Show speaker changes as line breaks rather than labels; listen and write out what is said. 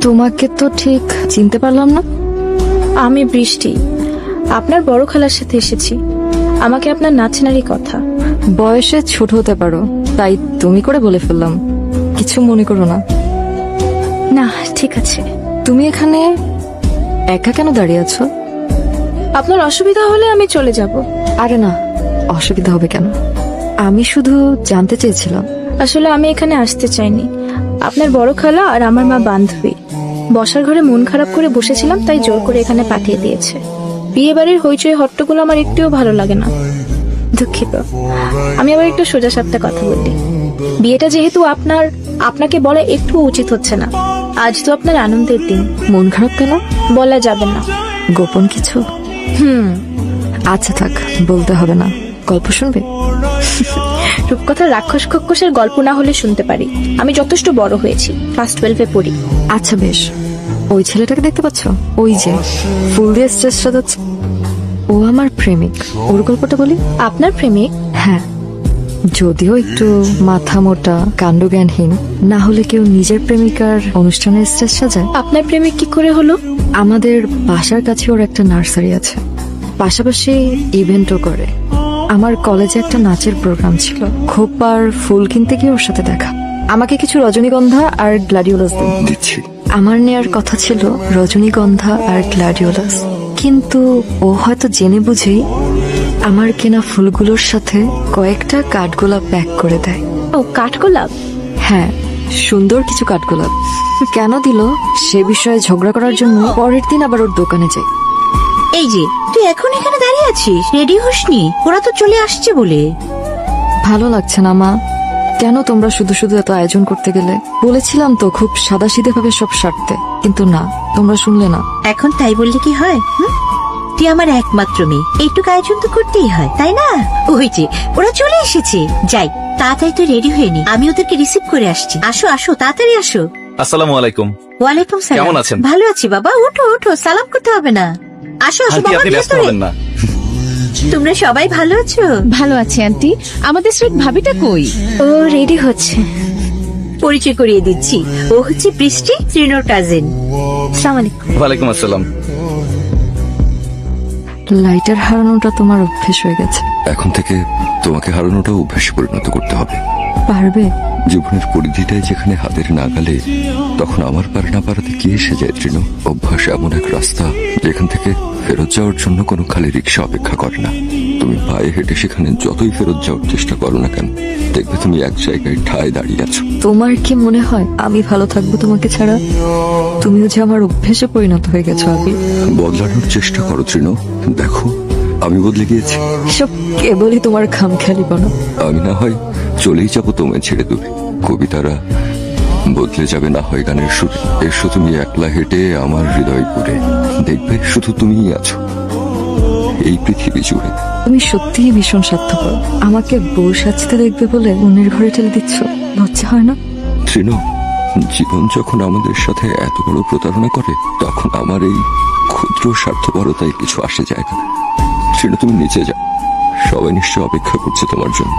তোমাকে তো ঠিক চিনতে পারলাম না।
আমি বৃষ্টি, আপনার বড় খালার সাথে এসেছি। আমাকে আপনার নাচনারই কথা।
বয়সে ছোট হতে পারো, তাই তুমি করে বলে ফেললাম, কিছু মনে করো না।
না, ঠিক আছে।
তুমি এখানে একা কেন দাঁড়িয়ে আছো?
আপনার অসুবিধা হলে আমি চলে যাব।
আরে না, অসুবিধা হবে কেন? আমি শুধু জানতে চেয়েছিলাম।
আসলে আমি এখানে আসতে চাইনি। আপনার বড় খালা আর আমার মা বান্ধবী বসার ঘরে মন খারাপ করে বসেছিলাম, তাই জোর করে এখানে পাঠিয়ে দিয়েছে। বিয়ে বাড়ির হইচই হট্টগুলো আমার একটুও ভালো লাগে না। দুঃখিত। আমি আবার একটু সোজা সাপটা কথা বলি। বিয়েটা যেহেতু আপনাকে বলা একটু উচিত হচ্ছে না। আজ তো আপনার আনন্দের দিন।
মন খারাপ কেন?
বলা যাবে না।
গোপন কিছু? আচ্ছা থাক, বলতে হবে না। গল্প শুনবে?
রূপকথা রাক্ষস খক্ষসের গল্প না হলে শুনতে পারি। আমি যথেষ্ট বড় হয়েছি, ক্লাস 12-এ পড়ি।
আচ্ছা বেশ, ওই ছেলেটাকে দেখতে পাচ্ছ? ওই যে ফুল দিয়ে স্টেজ সাজাচ্ছে, ও আমার প্রেমিক। ওর গল্পটা বলি।
আপনার প্রেমিক?
হ্যাঁ, যদিও একটু মাথা মোটা, কাণ্ডজ্ঞানহীন। না হলে কেউ নিজের প্রেমিকার অনুষ্ঠানের স্টেজ সাজায়?
আপনার প্রেমিক কি করে হলো?
আমাদের বাসার কাছে ওর একটা নার্সারি আছে, পাশাপাশি ইভেন্টও করে। আমার কলেজে একটা নাচের প্রোগ্রাম ছিল, খোপার ফুল কিনতে গিয়ে ওর সাথে দেখা। আমাকে কিছু রজনীগন্ধা আর গ্ল্যাডিওলাস
দিচ্ছি।
আমার নেয়ার কথা ছিল রজনীগন্ধা আর গ্ল্যাডিওলাস, কিন্তু ও হয়তো জেনে বুঝেই আমার কেনা ফুলগুলোর সাথে কয়েকটা কাঠগোলাপ প্যাক করে দেয়।
ও, কাঠগোলাপ?
হ্যাঁ, সুন্দর কিছু কাঠগোলাপ। কেন দিল সে বিষয়ে ঝগড়া করার জন্য পরের দিন আবার ওর দোকানে যাই।
এই যে তুই এখন এখানে দাঁড়িয়ে আছিস, রেডি হসনি? ওরা তো চলে আসছে বলে।
ভালো লাগছে না মা। কেন তোমরা শুধু শুধু এত আয়োজন করতে গেলে? বলেছিলাম তো খুব সাদাসিধে ভাবে সব সারতে, কিন্তু না, তোমরা শুনলে না।
এখন তাই বললে কি হয়? তুই আমার একমাত্র মেয়ে, এইটুকু আয়োজন তো করতেই হয়, তাই না? ওই যে ওরা চলে এসেছে। যাই, তাড়াতাড়ি তুই রেডি হয়ে নি, আমি ওদেরকে রিসিভ করে আসছি। আসো আসো, তাড়াতাড়ি আসো।
আসসালামু আলাইকুম।
ওয়ালাইকুম সালাম।
কেমন আছেন?
ভালো আছি বাবা, ওঠো ওঠো, সালাম করতে হবে না। আসো আসো
আন্টি,
বাবা,
আপনি ব্যস্ত
ভেতরে।
হবেন না।
তোমরা সবাই ভালো আছো?
ভালো আছি আন্টি। আমাদের শ্রেত ভাবিটা কই?
ও রেডি হচ্ছে।
পরিচয় করিয়ে দিচ্ছি, ও হচ্ছে বৃষ্টি, শ্রীনোর কাজিন।
আসসালামু আলাইকুম।
ওয়ালাইকুম আসসালাম।
লাইটার হারানোটা তোমার অভ্যেস হয়ে গেছে।
এখন থেকে তোমাকে হারানোটাও অভ্যাসে পরিণত করতে হবে।
পারবে?
জীবনের পরিধিটাই যেখানে হাতের নাগালে, তখন আমার পারে না পারাতে কি এসে যায় তৃণ? অভ্যাস এমন এক রাস্তা যেখান থেকে ফেরত যাওয়ার জন্য কোনো খালি রিক্সা অপেক্ষা করে না। তুমি পায়ে হেঁটে সেখানে যতই ফেরত যাওয়ার চেষ্টা করো না কেন, দেখবে তুমি এক জায়গায় ঠায় দাঁড়িয়ে আছো।
তোমার কি মনে হয় আমি ভালো থাকবো তোমাকে ছাড়া? তুমিও যে আমার অভ্যেসে পরিণত হয়ে গেছো আবির।
বদলানোর চেষ্টা করো তৃণ, দেখো আমি বদলে গিয়েছি।
সব কেবলই তোমার খামখেয়ালিপনা।
আমি না হয় চলেই যাবো তোমায় ছেড়ে দূরে, কবিতারা বদলে যাবে না হয় গানের সুরে। এসো তুমি একলা হেঁটে আমার হৃদয় পুরে, দেখবে শুধু তুমিই আছো এই পৃথিবী জুড়ে।
তুমি সত্যিই ভীষণ স্বার্থপর। আমাকে বউ সাজতে দেখবে বলে অন্যের ঘরে ঠেলে দিচ্ছ, লজ্জা হয় না?
তৃণ, জীবন যখন আমাদের সাথে এত বড় প্রতারণা করে, তখন আমার এই ক্ষুদ্র স্বার্থপরতায় কিছু আসে যায় না। তৃণ, তুমি নিচে যাও, সবাই নিশ্চয় অপেক্ষা করছে তোমার জন্য।